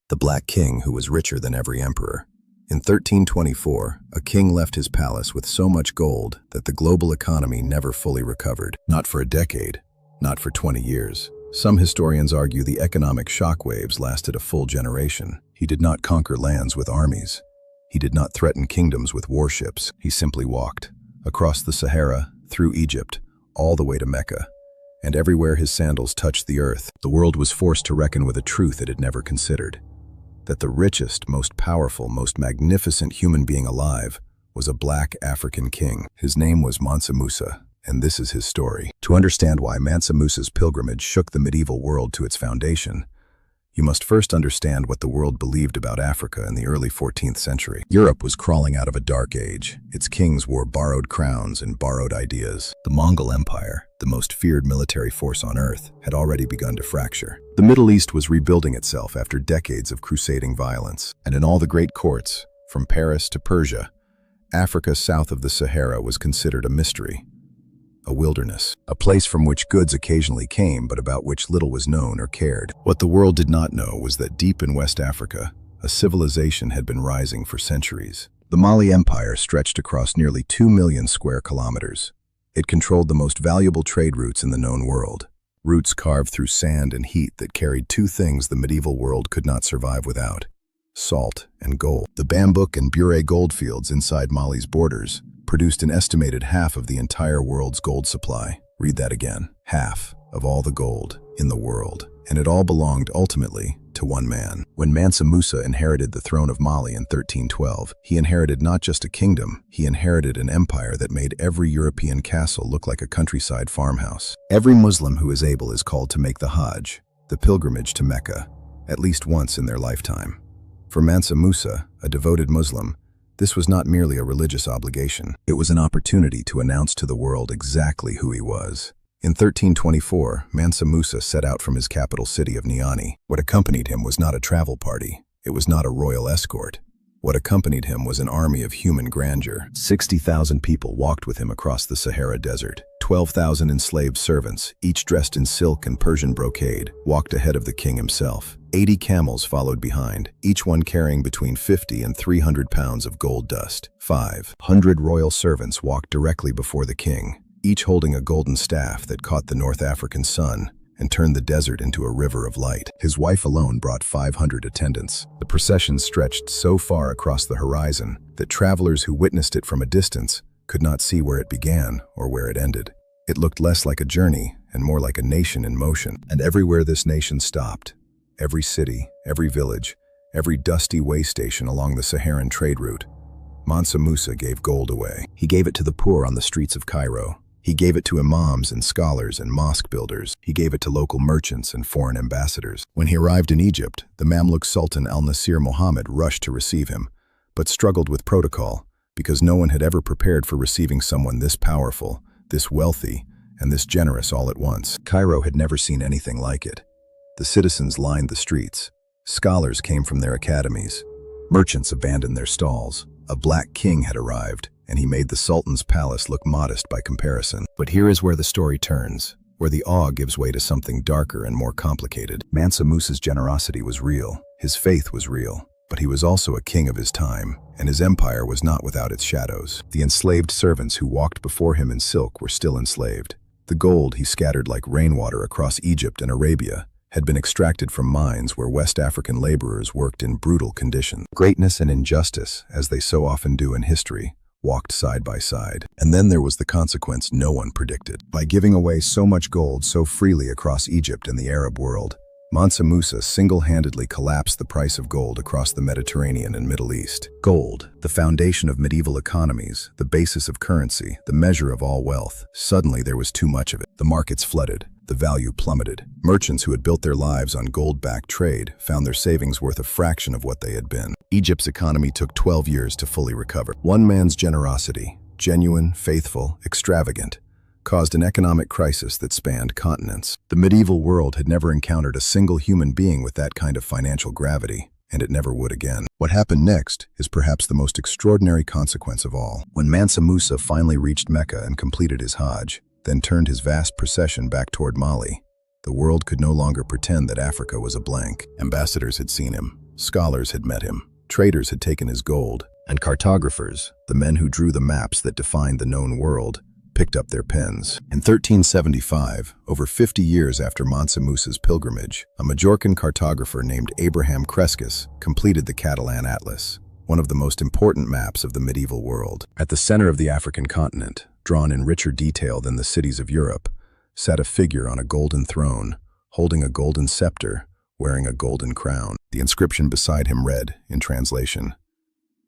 the Black King who was richer than every emperor. In 1324, a king left his palace with so much gold that the global economy never fully recovered. Not for a decade, not for 20 years. Some historians argue the economic shockwaves lasted a full generation. He did not conquer lands with armies. He did not threaten kingdoms with warships. He simply walked across the Sahara, through Egypt, all the way to Mecca. And everywhere his sandals touched the earth, the world was forced to reckon with a truth it had never considered: that the richest, most powerful, most magnificent human being alive was a black African king. His name was Mansa Musa, and this is his story. To understand why Mansa Musa's pilgrimage shook the medieval world to its foundation, you must first understand what the world believed about Africa in the early 14th century. Europe was crawling out of a dark age. Its kings wore borrowed crowns and borrowed ideas. The Mongol Empire, the most feared military force on earth, had already begun to fracture. The Middle East was rebuilding itself after decades of crusading violence. And in all the great courts, from Paris to Persia, Africa south of the Sahara was considered a mystery, a wilderness, a place from which goods occasionally came but about which little was known or cared. What the world did not know was that deep in West Africa, a civilization had been rising for centuries. The Mali Empire stretched across nearly 2 million square kilometers. It controlled the most valuable trade routes in the known world, routes carved through sand and heat that carried two things the medieval world could not survive without: salt and gold. The Bambouk and Bure goldfields inside Mali's borders produced an estimated half of the entire world's gold supply. Read that again. Half of all the gold in the world. And it all belonged, ultimately, to one man. When Mansa Musa inherited the throne of Mali in 1312, he inherited not just a kingdom, he inherited an empire that made every European castle look like a countryside farmhouse. Every Muslim who is able is called to make the Hajj, the pilgrimage to Mecca, at least once in their lifetime. For Mansa Musa, a devoted Muslim, this was not merely a religious obligation. It was an opportunity to announce to the world exactly who he was. In 1324, Mansa Musa set out from his capital city of Niani. What accompanied him was not a travel party. It was not a royal escort. What accompanied him was an army of human grandeur. 60,000 people walked with him across the Sahara Desert. 12,000 enslaved servants, each dressed in silk and Persian brocade, walked ahead of the king himself. 80 camels followed behind, each one carrying between 50 and 300 pounds of gold dust. 500 royal servants walked directly before the king, each holding a golden staff that caught the North African sun and turned the desert into a river of light. His wife alone brought 500 attendants. The procession stretched so far across the horizon that travelers who witnessed it from a distance could not see where it began or where it ended. It looked less like a journey and more like a nation in motion. And everywhere this nation stopped, every city, every village, every dusty way station along the Saharan trade route, Mansa Musa gave gold away. He gave it to the poor on the streets of Cairo. He gave it to imams and scholars and mosque builders. He gave it to local merchants and foreign ambassadors. When he arrived in Egypt, the Mamluk Sultan al-Nasir Muhammad rushed to receive him, but struggled with protocol because no one had ever prepared for receiving someone this powerful, this wealthy, and this generous all at once. Cairo had never seen anything like it. The citizens lined the streets. Scholars came from their academies. Merchants abandoned their stalls. A black king had arrived, and he made the Sultan's palace look modest by comparison. But here is where the story turns, where the awe gives way to something darker and more complicated. Mansa Musa's generosity was real. His faith was real. But he was also a king of his time, and his empire was not without its shadows. The enslaved servants who walked before him in silk were still enslaved. The gold he scattered like rainwater across Egypt and Arabia had been extracted from mines where West African laborers worked in brutal conditions. Greatness and injustice, as they so often do in history, walked side by side. And then there was the consequence no one predicted. By giving away so much gold so freely across Egypt and the Arab world, Mansa Musa single-handedly collapsed the price of gold across the Mediterranean and Middle East. Gold, the foundation of medieval economies, the basis of currency, the measure of all wealth. Suddenly there was too much of it. The markets flooded. The value plummeted. Merchants who had built their lives on gold-backed trade found their savings worth a fraction of what they had been. Egypt's economy took 12 years to fully recover. One man's generosity, genuine, faithful, extravagant, caused an economic crisis that spanned continents. The medieval world had never encountered a single human being with that kind of financial gravity, and it never would again. What happened next is perhaps the most extraordinary consequence of all. When Mansa Musa finally reached Mecca and completed his Hajj, then turned his vast procession back toward Mali, the world could no longer pretend that Africa was a blank. Ambassadors had seen him. Scholars had met him, traders had taken his gold, and cartographers, the men who drew the maps that defined the known world, picked up their pens. In 1375, over 50 years after Mansa Musa's pilgrimage, a Majorcan cartographer named Abraham Crescas completed the Catalan Atlas, one of the most important maps of the medieval world. At the center of the African continent, drawn in richer detail than the cities of Europe, sat a figure on a golden throne, holding a golden scepter, wearing a golden crown. The inscription beside him read, in translation,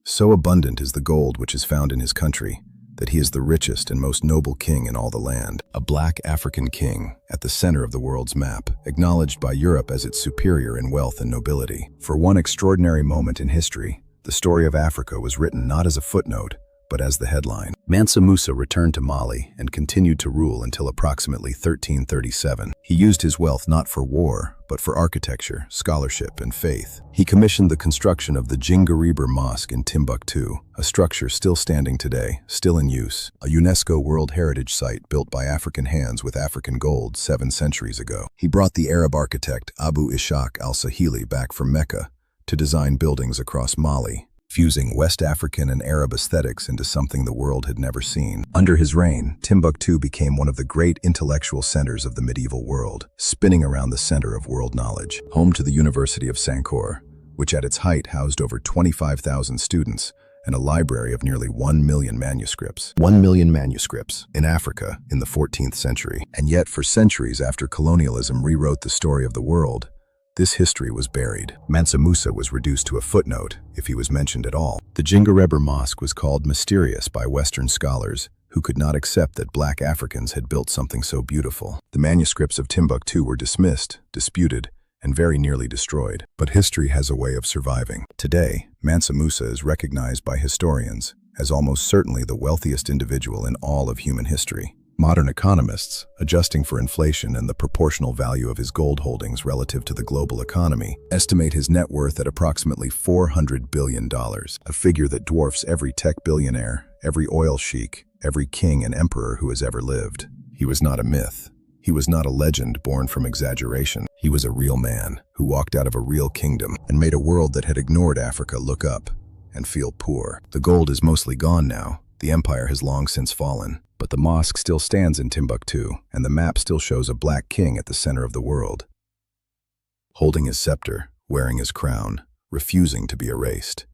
"So abundant is the gold which is found in his country, that he is the richest and most noble king in all the land." A black African king, at the center of the world's map, acknowledged by Europe as its superior in wealth and nobility. For one extraordinary moment in history, the story of Africa was written not as a footnote, but as the headline. Mansa Musa returned to Mali and continued to rule until approximately 1337. He used his wealth not for war, but for architecture, scholarship, and faith. He commissioned the construction of the Djinguereber Mosque in Timbuktu, a structure still standing today, still in use, a UNESCO World Heritage Site built by African hands with African gold 7 centuries ago. He brought the Arab architect Abu Ishaq al-Sahili back from Mecca to design buildings across Mali, fusing West African and Arab aesthetics into something the world had never seen. Under his reign, Timbuktu became one of the great intellectual centers of the medieval world, spinning around the center of world knowledge. Home to the University of Sankore, which at its height housed over 25,000 students, and a library of nearly 1 million manuscripts. 1 million manuscripts in Africa in the 14th century. And yet, for centuries after colonialism rewrote the story of the world, this history was buried. Mansa Musa was reduced to a footnote, if he was mentioned at all. The Djinguereber Mosque was called mysterious by Western scholars who could not accept that black Africans had built something so beautiful. The manuscripts of Timbuktu were dismissed, disputed, and very nearly destroyed. But history has a way of surviving. Today, Mansa Musa is recognized by historians as almost certainly the wealthiest individual in all of human history. Modern economists, adjusting for inflation and the proportional value of his gold holdings relative to the global economy, estimate his net worth at approximately $400 billion, a figure that dwarfs every tech billionaire, every oil sheik, every king and emperor who has ever lived. He was not a myth. He was not a legend born from exaggeration. He was a real man who walked out of a real kingdom and made a world that had ignored Africa look up and feel poor. The gold is mostly gone now. The empire has long since fallen. But the mosque still stands in Timbuktu, and the map still shows a black king at the center of the world, holding his scepter, wearing his crown, refusing to be erased.